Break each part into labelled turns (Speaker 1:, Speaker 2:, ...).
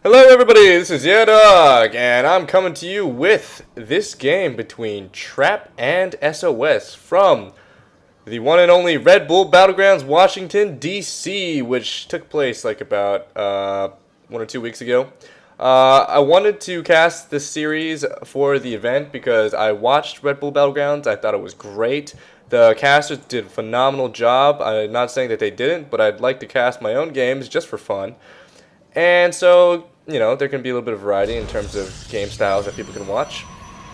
Speaker 1: Hello everybody, this is yehdawg, and I'm coming to you with this game between Trap and SoS from the one and only Red Bull Battlegrounds Washington, DC, which took place like about 1 or 2 weeks ago. I wanted to cast this series for the event because I watched Red Bull Battlegrounds. I thought it was great. The casters did a phenomenal job. I'm not saying that they didn't, but I'd like to cast my own games just for fun. And so, there can be a little bit of variety in terms of game styles that people can watch.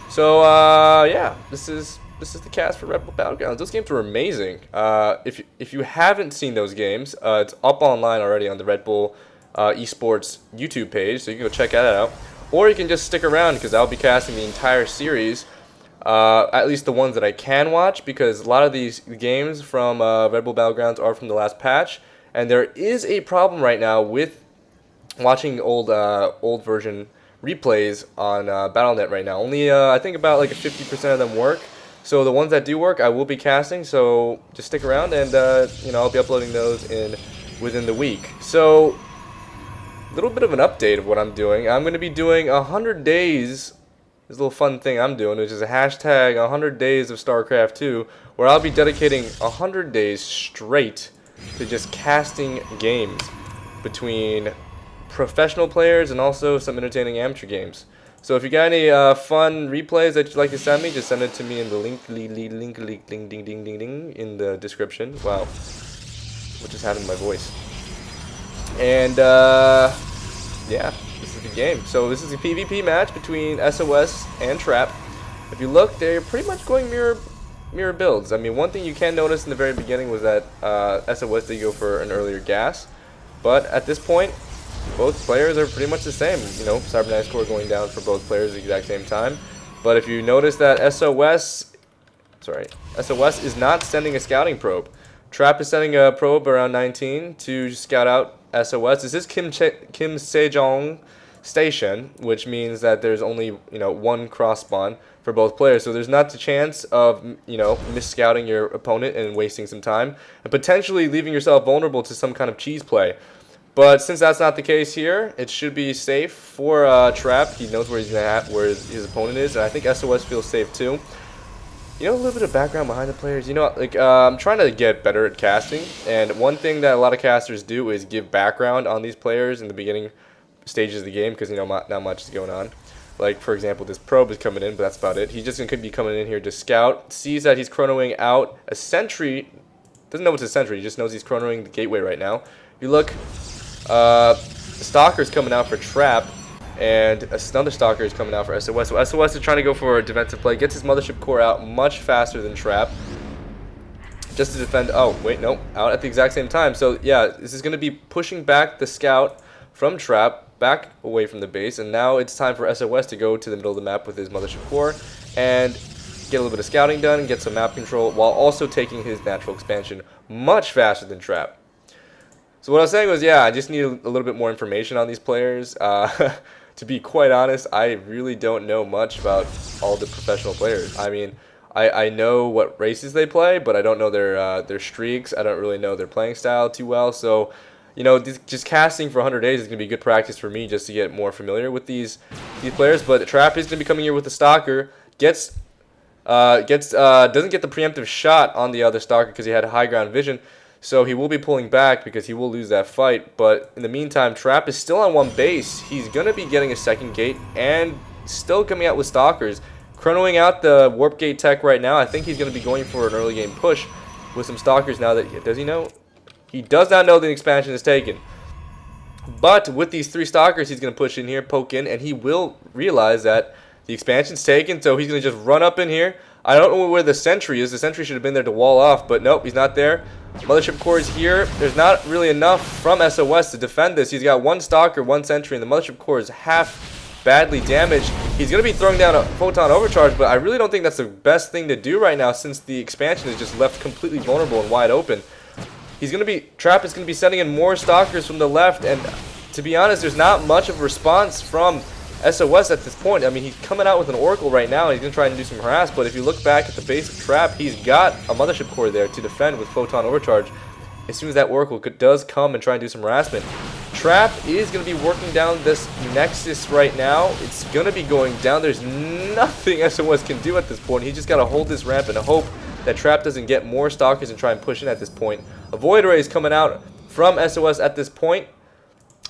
Speaker 1: So, yeah, this is the cast for Red Bull Battlegrounds. Those games were amazing. If you haven't seen those games, it's up online already on the Red Bull Esports YouTube page, so you can go check that out. Or you can just stick around because I'll be casting the entire series, at least the ones that I can watch, because a lot of these games from Red Bull Battlegrounds are from the last patch, and there is a problem right now with watching old version replays on Battle.net right now. Only I think about like 50% of them work. So the ones that do work, I will be casting. So just stick around, and I'll be uploading those within the week. So a little bit of an update of what I'm doing. I'm going to be doing 100 days. This little fun thing I'm doing, which is a hashtag 100 days of StarCraft 2, where I'll be dedicating 100 days straight to just casting games between professional players and also some entertaining amateur games. So if you got any fun replays that you'd like to send me, just send it to me in the link ding ding ding ding ding in the description. Wow, what just happened to my voice? And yeah, this is the game. So this is a PvP match between SoS and Trap. If you look, they're pretty much going mirror builds. I mean, one thing you can notice in the very beginning was that SoS did go for an earlier gas, but at this point, both players are pretty much the same. Cybernetics core going down for both players at the exact same time. But if you notice that SoS is not sending a scouting probe. Trap is sending a probe around 19 to scout out SoS. This is Kim Sejong Station, which means that there's only one cross spawn for both players. So there's not the chance of mis-scouting your opponent and wasting some time and potentially leaving yourself vulnerable to some kind of cheese play. But since that's not the case here, it should be safe for Trap. He knows where where his opponent is, and I think SoS feels safe too. A little bit of background behind the players. I'm trying to get better at casting, and one thing that a lot of casters do is give background on these players in the beginning stages of the game, because not much is going on. Like, for example, this probe is coming in, but that's about it. He just could be coming in here to scout, sees that he's chronoing out a sentry. Doesn't know it's a sentry, he just knows he's chronoing the gateway right now. You look. Stalker's coming out for Trap, and another Stalker is coming out for SoS. So SoS is trying to go for a defensive play, gets his Mothership core out much faster than Trap, just to defend. Oh, wait, no, out at the exact same time. So yeah, this is going to be pushing back the scout from Trap back away from the base, and now it's time for SoS to go to the middle of the map with his Mothership core and get a little bit of scouting done and get some map control while also taking his natural expansion much faster than Trap. So what I was saying was, yeah, I just need a little bit more information on these players. To be quite honest, I really don't know much about all the professional players. I mean, I know what races they play, but I don't know their streaks. I don't really know their playing style too well. So, just casting for 100 days is going to be good practice for me just to get more familiar with these players. But Trap is going to be coming here with the Stalker. Doesn't get the preemptive shot on the other Stalker because he had high ground vision. So he will be pulling back because he will lose that fight. But in the meantime, Trap is still on one base. He's going to be getting a second gate and still coming out with Stalkers. Chronoing out the Warp Gate tech right now. I think he's going to be going for an early game push with some Stalkers now. Does he know? He does not know the expansion is taken. But with these 3 Stalkers, he's going to push in here, poke in, and he will realize that the expansion's taken. So he's going to just run up in here. I don't know where the sentry is. The sentry should have been there to wall off, but nope, he's not there. Mothership core is here. There's not really enough from SoS to defend this. He's got 1 Stalker, 1 sentry, and the Mothership core is half badly damaged. He's going to be throwing down a photon overcharge, but I really don't think that's the best thing to do right now since the expansion is just left completely vulnerable and wide open. Trap is going to be sending in more Stalkers from the left, and to be honest, there's not much of a response from SoS at this point. I mean, he's coming out with an Oracle right now, and he's going to try and do some harass, but if you look back at the base of Trap, he's got a Mothership core there to defend with Photon Overcharge. As soon as that Oracle does come and try and do some harassment, Trap is going to be working down this Nexus right now. It's going to be going down. There's nothing SOS can do at this point. He just got to hold this ramp and hope that Trap doesn't get more Stalkers and try and push in at this point. A Void Ray is coming out from SOS at this point.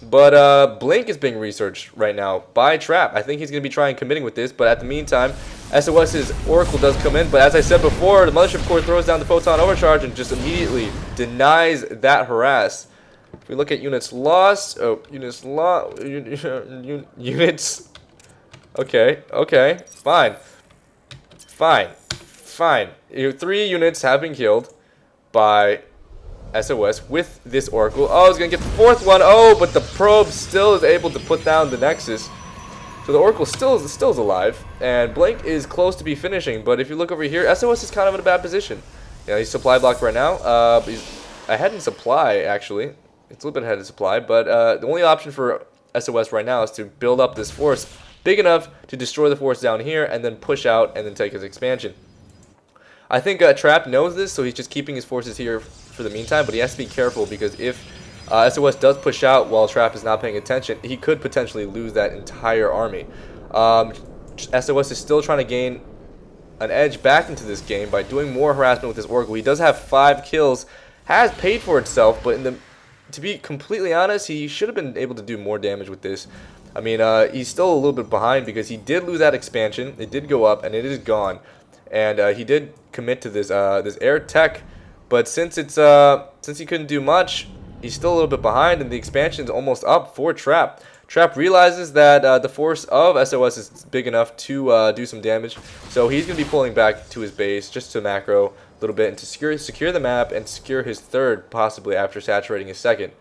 Speaker 1: But Blink is being researched right now by Trap. I think he's going to be trying committing with this. But at the meantime, SOS's Oracle does come in. But as I said before, the Mothership Core throws down the Photon Overcharge and just immediately denies that harass. If we look at units lost, units. Okay, fine. 3 units have been killed by SOS with this Oracle. Oh, he's gonna get the 4th one. Oh, but the probe still is able to put down the Nexus. So the Oracle still is alive, and Blink is close to be finishing. But if you look over here, SOS is kind of in a bad position. You know, he's supply blocked right now. He's ahead in supply actually. It's a little bit ahead in supply, but the only option for SOS right now is to build up this force big enough to destroy the force down here and then push out and then take his expansion. I think Trap knows this, so he's just keeping his forces here for the meantime, but he has to be careful because if SOS does push out while Trap is not paying attention, he could potentially lose that entire army. SOS is still trying to gain an edge back into this game by doing more harassment with his Oracle. He does have 5 kills, has paid for itself, but to be completely honest, he should have been able to do more damage with this. I mean, he's still a little bit behind because he did lose that expansion. It did go up, and it is gone. And he did commit to this this air tech, but since he couldn't do much, he's still a little bit behind, and the expansion's almost up for Trap. Trap realizes that the force of SOS is big enough to do some damage, so he's going to be pulling back to his base just to macro a little bit and to secure the map and secure his 3rd, possibly after saturating his 2nd.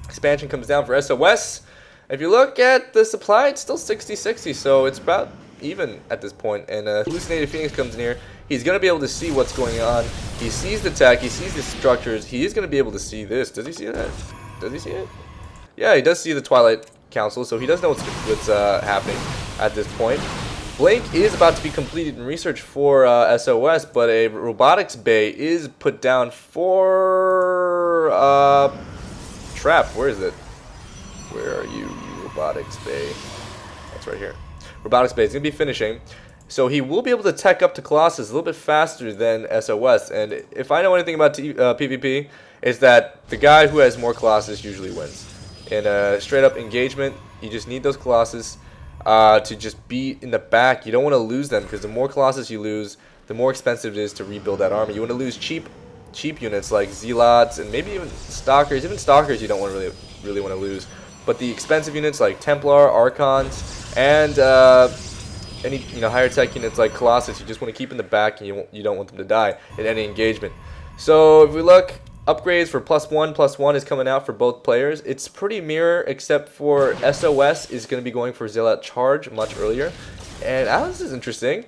Speaker 1: Expansion comes down for SOS. If you look at the supply, it's still 60-60, so it's about even at this point. And Hallucinated Phoenix comes in here. He's going to be able to see what's going on. He sees the tech. He sees the structures. He is going to be able to see this. Does he see that? Does he see it? Yeah, he does see the Twilight Council, so he does know what's happening at this point. Blink is about to be completed in research for SOS, but a robotics bay is put down for Trap. Where is it? Where are you robotics bay? That's right here. Robotics bay is going to be finishing, so he will be able to tech up to Colossus a little bit faster than SOS. And if I know anything about PvP, it's that the guy who has more Colossus usually wins. In a straight up engagement, you just need those Colossus to just be in the back. You don't want to lose them because the more Colossus you lose, the more expensive it is to rebuild that army. You want to lose cheap units like Zealots and maybe even Stalkers. Even Stalkers you don't want to really want to lose. But the expensive units like Templar, Archons, and any higher tech units like Colossus, you just want to keep in the back, and you don't want them to die in any engagement. So if we look, upgrades for +1 is coming out for both players. It's pretty mirror, except for SOS is going to be going for Zealot Charge much earlier. And this is interesting.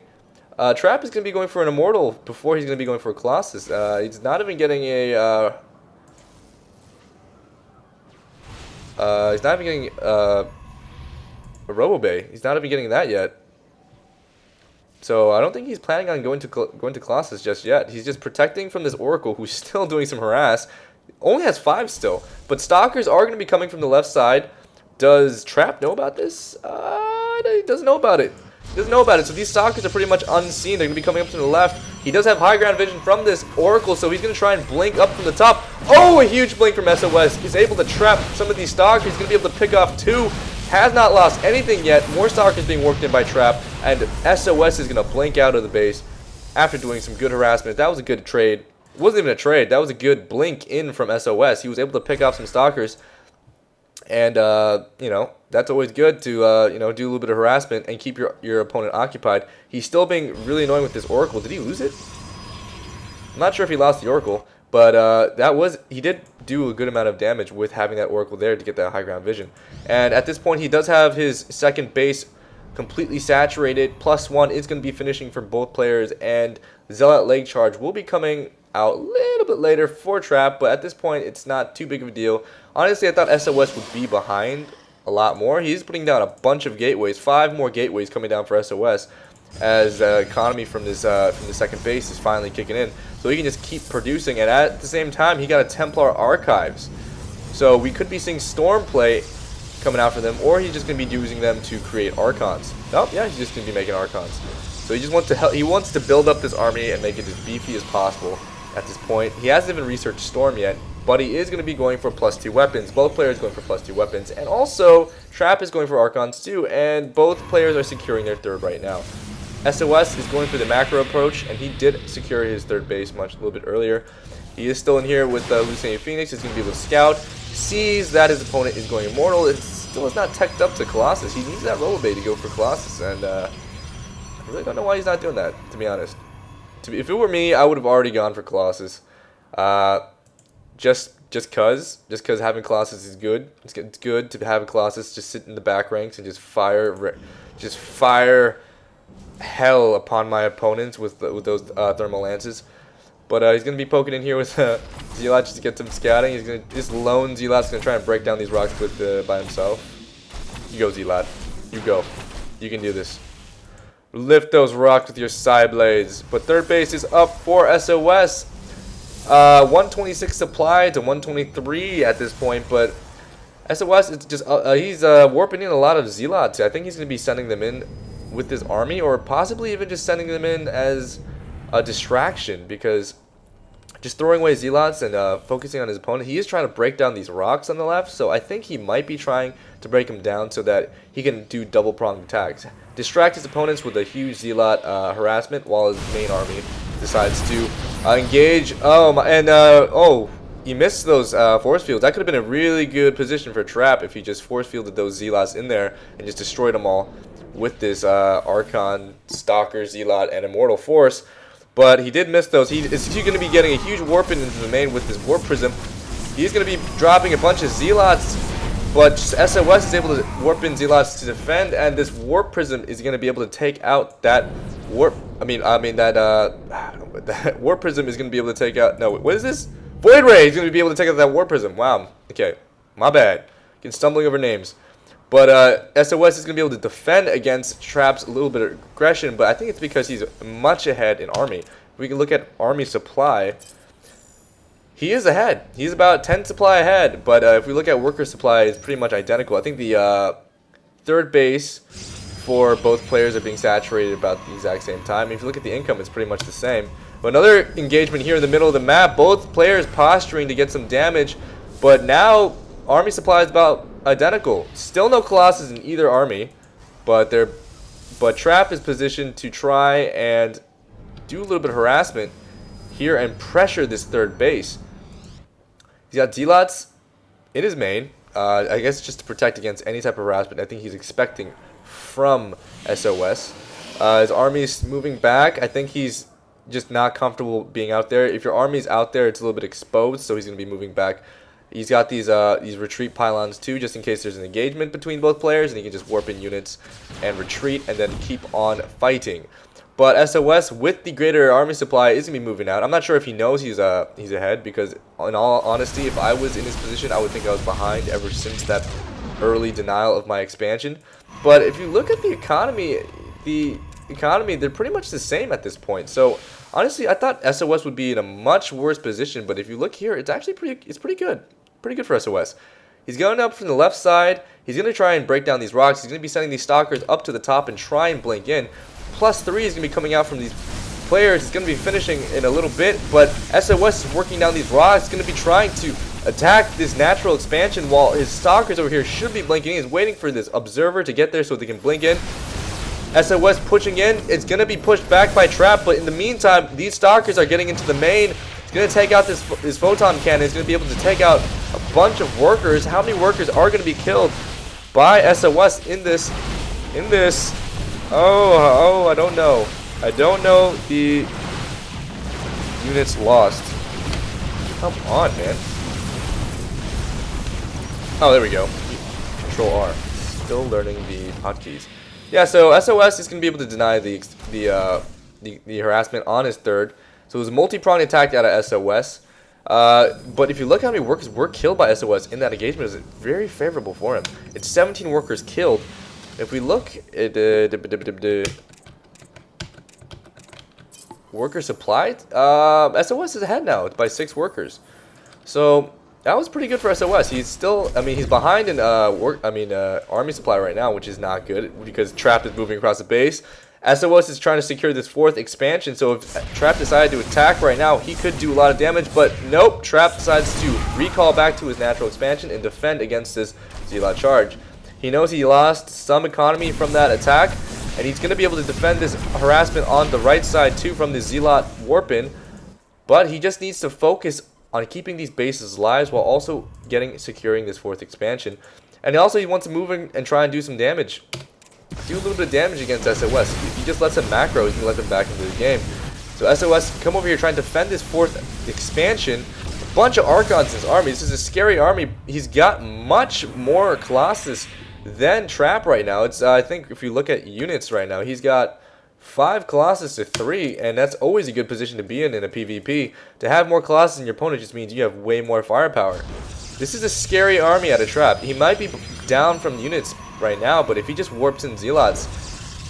Speaker 1: Trap is going to be going for an Immortal before he's going to be going for a Colossus. He's not even getting a Robo Bay. He's not even getting that yet. So I don't think he's planning on going to Colossus just yet. He's just protecting from this Oracle, who's still doing some harass. Only has 5 still, but Stalkers are going to be coming from the left side. Does Trap know about this? He doesn't know about it. He doesn't know about it. So these Stalkers are pretty much unseen. They're going to be coming up to the left. He does have high ground vision from this Oracle, so he's going to try and blink up from the top. Oh, a huge blink from SOS. He's able to trap some of these Stalkers. He's going to be able to pick off 2. Has not lost anything yet. More Stalkers being worked in by Trap, and SOS is going to blink out of the base after doing some good harassment. That was a good trade. It wasn't even a trade. That was a good blink in from SOS. He was able to pick off some Stalkers, and that's always good to do a little bit of harassment and keep your opponent occupied. He's still being really annoying with this Oracle. Did he lose it? I'm not sure if he lost the Oracle, but he did do a good amount of damage with having that Oracle there to get that high ground vision. And at this point, he does have his 2nd base completely saturated. +1 is going to be finishing for both players, and Zealot Leg Charge will be coming out a little bit later for Trap, but at this point, it's not too big of a deal. Honestly, I thought SOS would be behind a lot more. He's putting down a bunch of gateways, 5 more gateways coming down for SOS, as economy from the 2nd base is finally kicking in. So he can just keep producing, and at the same time, he got a Templar Archives. So we could be seeing Storm play coming out for them, or he's just going to be using them to create Archons. Oh, yeah, he's just going to be making Archons. So he just wants to he wants to build up this army and make it as beefy as possible at this point. He hasn't even researched Storm yet, but he is going to be going for +2 weapons. Both players going for +2 weapons, and also Trap is going for Archons too, and both players are securing their third right now. SOS is going for the macro approach, and he did secure his third base a little bit earlier. He is still in here with Lucinian Phoenix. He's going to be able to scout. Sees that his opponent is going immortal. It still is not teched up to Colossus. He needs that Rollerbait to go for Colossus, and I really don't know why he's not doing that, to be honest. If it were me, I would have already gone for Colossus. Just cause having Colossus is good. It's good to have a Colossus just sit in the back ranks and just fire hell upon my opponents with those thermal lances. But he's going to be poking in here with Zealot just to get some scouting. He's going to just lone Zealot's going to try and break down these rocks by himself. You go, Zealot. You go. You can do this. Lift those rocks with your side blades. But third base is up for SOS. 126 supply to 123 at this point, but SOS is just he's warping in a lot of Zealots. I think he's going to be sending them in with this army, or possibly even just sending them in as a distraction, because just throwing away Zealots and focusing on his opponent, he is trying to break down these rocks on the left, so I think he might be trying to break them down so that he can do double-pronged attacks. Distract his opponents with a huge Zealot harassment while his main army decides to engage. Oh, he missed those force fields. That could have been a really good position for Trap if he just force fielded those Zealots in there and just destroyed them all with this Archon, Stalker, Zealot, and Immortal Force. But he did miss those. He's going to be getting a huge warp into the main with this Warp Prism. He's going to be dropping a bunch of Zealots, but SOS is able to warp in Zealots to defend, and this Warp Prism is going to be able to take out that Warp. That Warp Prism is going to be able to take out. No, what is this? Void Ray is going to be able to take out that Warp Prism. Wow. Okay, my bad. Getting stumbling over names. But SOS is going to be able to defend against Trap's a little bit of aggression, but I think it's because he's much ahead in army. If we can look at army supply, he is ahead. He's about 10 supply ahead, but if we look at worker supply, it's pretty much identical. I think the third base for both players are being saturated about the exact same time. If you look at the income, it's pretty much the same. But another engagement here in the middle of the map, both players posturing to get some damage, but now army supply is about identical. Still no Colossus in either army, but Trap is positioned to try and do a little bit of harassment here and pressure this third base. He's got Zealots in his main, I guess just to protect against any type of harassment I think he's expecting from SOS. His army's moving back. I think he's just not comfortable being out there. If your army's out there, it's a little bit exposed, so he's going to be moving back. He's got these retreat pylons too, just in case there's an engagement between both players, and he can just warp in units and retreat and then keep on fighting. But SOS, with the greater army supply, is going to be moving out. I'm not sure if he knows he's ahead, because in all honesty, if I was in his position, I would think I was behind ever since that early denial of my expansion. But if you look at the economy, they're pretty much the same at this point. So honestly, I thought SOS would be in a much worse position, but if you look here, it's actually pretty good. Pretty good for SOS. He's going up from the left side. He's going to try and break down these rocks. He's going to be sending these Stalkers up to the top and try and blink in. +3 is going to be coming out from these players. He's going to be finishing in a little bit, but SOS is working down these rocks. He's going to be trying to attack this natural expansion while his Stalkers over here should be blinking. He's waiting for this Observer to get there so they can blink in. SOS pushing in. It's going to be pushed back by Trap, but in the meantime, these Stalkers are getting into the main. He's going to take out this Photon Cannon. He's going to be able to take out a bunch of workers. How many workers are going to be killed by SOS in this? Oh, I don't know. I don't know the units lost. Come on, man. Oh, there we go. Control R. Still learning the hotkeys. Yeah, so SOS is going to be able to deny the harassment on his third. So it was a multi-pronged attack out of SOS. But if you look how many workers were killed by SOS in that engagement, it was very favorable for him. It's 17 workers killed. If we look at worker supply, SOS is ahead now by 6 workers. So That was pretty good for SOS. He's still, I mean, he's behind in army supply right now, which is not good because Trap is moving across the base. SOS is trying to secure this 4th expansion, so if Trap decided to attack right now, he could do a lot of damage, but nope, Trap decides to recall back to his natural expansion and defend against this Zealot charge. He knows he lost some economy from that attack, and he's going to be able to defend this harassment on the right side too from the Zealot warp-in, but he just needs to focus on keeping these bases alive while also securing this 4th expansion. And also he wants to move in and try and do some damage. Do a little bit of damage against SOS. If he just lets him macro, he can let them back into the game. So SOS come over here trying to defend this 4th expansion. A bunch of Archons in his army. This is a scary army. He's got much more Colossus than Trap right now. It's I think if you look at units right now, he's got 5 Colossus to 3, and that's always a good position to be in a PvP. To have more Colossus in your opponent just means you have way more firepower. This is a scary army out of Trap. He might be down from units right now, but if he just warps in Zealots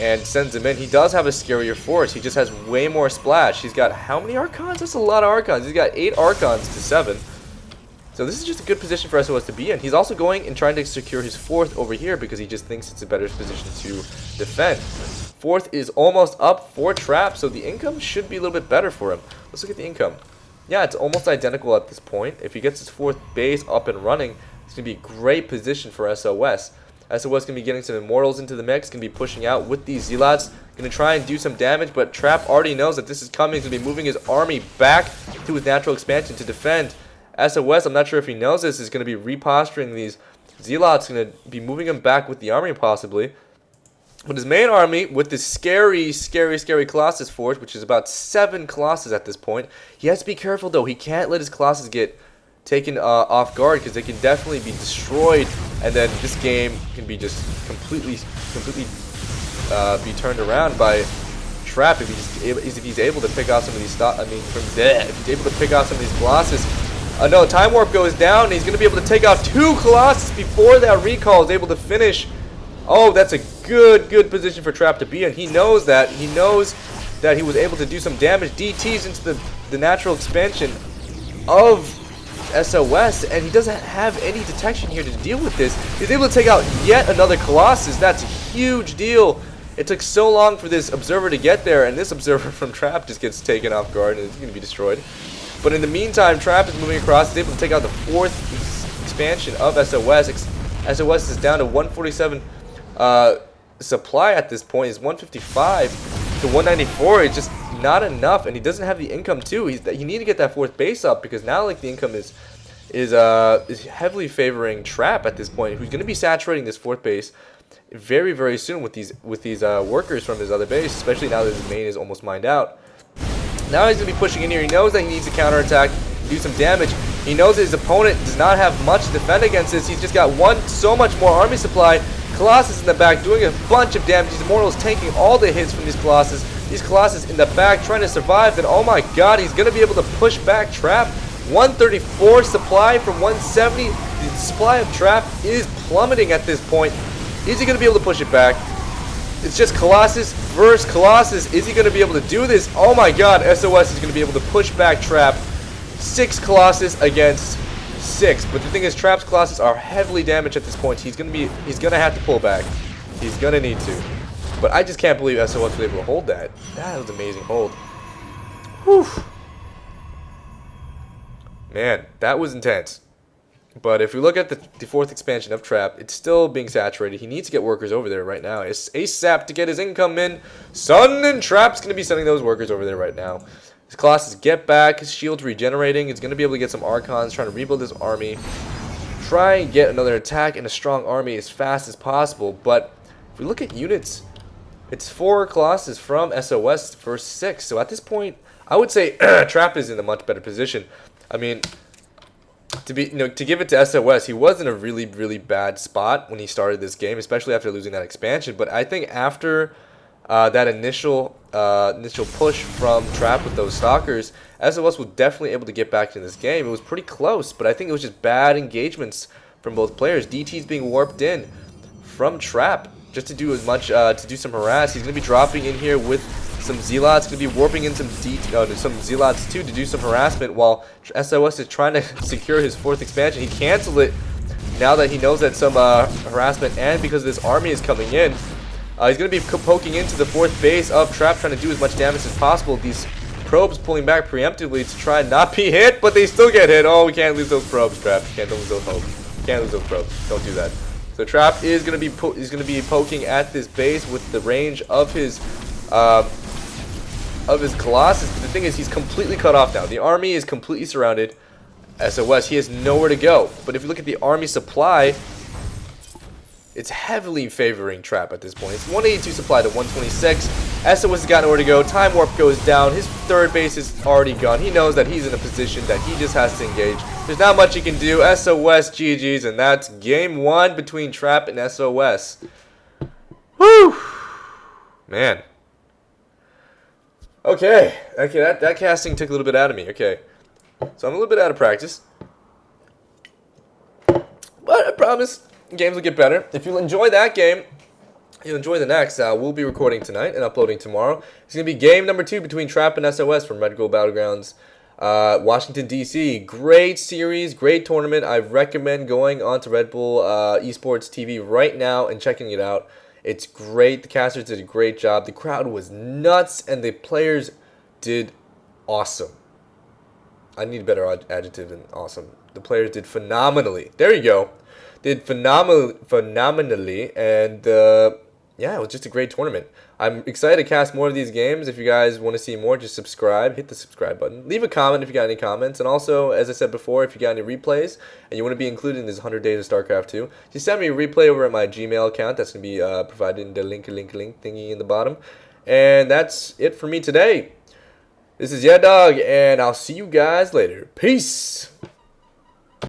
Speaker 1: and sends them in, he does have a scarier force. He just has way more splash. He's got how many Archons? That's a lot of Archons. He's got 8 Archons to 7. So this is just a good position for SOS to be in. He's also going and trying to secure his 4th over here because he just thinks it's a better position to defend. 4th is almost up for Trap, so the income should be a little bit better for him. Let's look at the income. Yeah, it's almost identical at this point. If he gets his 4th base up and running, it's going to be a great position for SOS. SOS going to be getting some Immortals into the mix, going to be pushing out with these Zealots, going to try and do some damage, but Trap already knows that this is coming. He's going to be moving his army back to his natural expansion to defend. SOS, I'm not sure if he knows this, is going to be reposturing these Zealots, going to be moving them back with the army possibly. But his main army, with this scary Colossus force, which is about 7 Colossus at this point, he has to be careful though. He can't let his Colossus get taken off guard because they can definitely be destroyed, and then this game can be just completely be turned around by Trap if he's able to pick off some of these if he's able to pick off some of these Colossus. No, Time Warp goes down, and he's going to be able to take off 2 Colossus before that recall is able to finish. Oh, that's a good position for Trap to be in. He knows that. He knows that he was able to do some damage. DTs into the natural expansion of SOS, and he doesn't have any detection here to deal with this. He's able to take out yet another Colossus. That's a huge deal. It took so long for this Observer to get there, and this Observer from Trap just gets taken off guard and is going to be destroyed. But in the meantime, Trap is moving across. He's able to take out the 4th expansion of SOS. SOS is down to 147 supply at this point. Is 155 to 194. It's just not enough, and he doesn't have the income too. He need to get that 4th base up because now like the income is heavily favoring Trap at this point, who's going to be saturating this 4th base very soon with these workers from his other base, especially now that his main is almost mined out. Now he's going to be pushing in here. He knows that he needs to counterattack, do some damage. He knows that his opponent does not have much to defend against this. He's just got so much more army supply. Colossus in the back doing a bunch of damage. These Immortals tanking all the hits from these Colossus. These Colossus in the back trying to survive. And oh my god, he's going to be able to push back Trap. 134 supply from 170. The supply of Trap is plummeting at this point. Is he going to be able to push it back? It's just Colossus versus Colossus. Is he going to be able to do this? Oh my god, SOS is going to be able to push back Trap. 6 Colossus against 6. But the thing is, Trap's Colossus are heavily damaged at this point. He's going to have to pull back. He's going to need to. But I just can't believe SOS was able to hold that. That was an amazing hold. Whew. Man, that was intense. But if we look at the 4th expansion of Trap, it's still being saturated. He needs to get workers over there right now. It's ASAP to get his income in. Son and Trap's going to be sending those workers over there right now. His Colossus get back. His shield's regenerating. He's going to be able to get some Archons, trying to rebuild his army. Try and get another attack and a strong army as fast as possible. But if we look at units, it's 4 Colossus from SOS versus 6. So at this point, I would say Trap is in a much better position. I mean, to give it to SOS, he was in a really bad spot when he started this game, especially after losing that expansion. But I think after that initial push from Trap with those Stalkers, SOS was definitely able to get back in this game. It was pretty close, but I think it was just bad engagements from both players. DT's being warped in from Trap just to do as much, to do some harass. He's going to be dropping in here with some Zealots going to be warping in some Zealots too to do some harassment while SOS is trying to secure his 4th expansion. He canceled it now that he knows that some harassment and because this army is coming in. He's going to be poking into the 4th base of Trap, trying to do as much damage as possible. These probes pulling back preemptively to try and not be hit, but they still get hit. Oh, we can't lose those probes, Trap. Can't lose those probes. Can't lose those probes. Don't do that. So Trap is going to be poking at this base with the range of his Colossus. But the thing is, he's completely cut off now. The army is completely surrounded. SOS, he has nowhere to go. But if you look at the army supply, it's heavily favoring Trap at this point. It's 182 supply to 126. SOS has got nowhere to go. Time Warp goes down. His 3rd base is already gone. He knows that he's in a position that he just has to engage. There's not much he can do. SOS GG's, and that's game 1 between Trap and SOS. Woo! Man. Okay, that casting took a little bit out of me. Okay. So I'm a little bit out of practice. But I promise games will get better. If you enjoy that game, you'll enjoy the next. We'll be recording tonight and uploading tomorrow. It's going to be game number 2 between Trap and SOS from Red Bull Battlegrounds Washington, D.C. Great series, great tournament. I recommend going on to Red Bull Esports TV right now and checking it out. It's great. The casters did a great job. The crowd was nuts, and the players did awesome. I need a better adjective than awesome. The players did phenomenally. There you go. Did phenomenally, and yeah, it was just a great tournament. I'm excited to cast more of these games. If you guys want to see more, just subscribe. Hit the subscribe button. Leave a comment if you got any comments. And also, as I said before, if you got any replays and you want to be included in this 100 Days of StarCraft 2, just send me a replay over at my Gmail account. That's going to be provided in the link thingy in the bottom. And that's it for me today. This is yehdawg, and I'll see you guys later. Peace!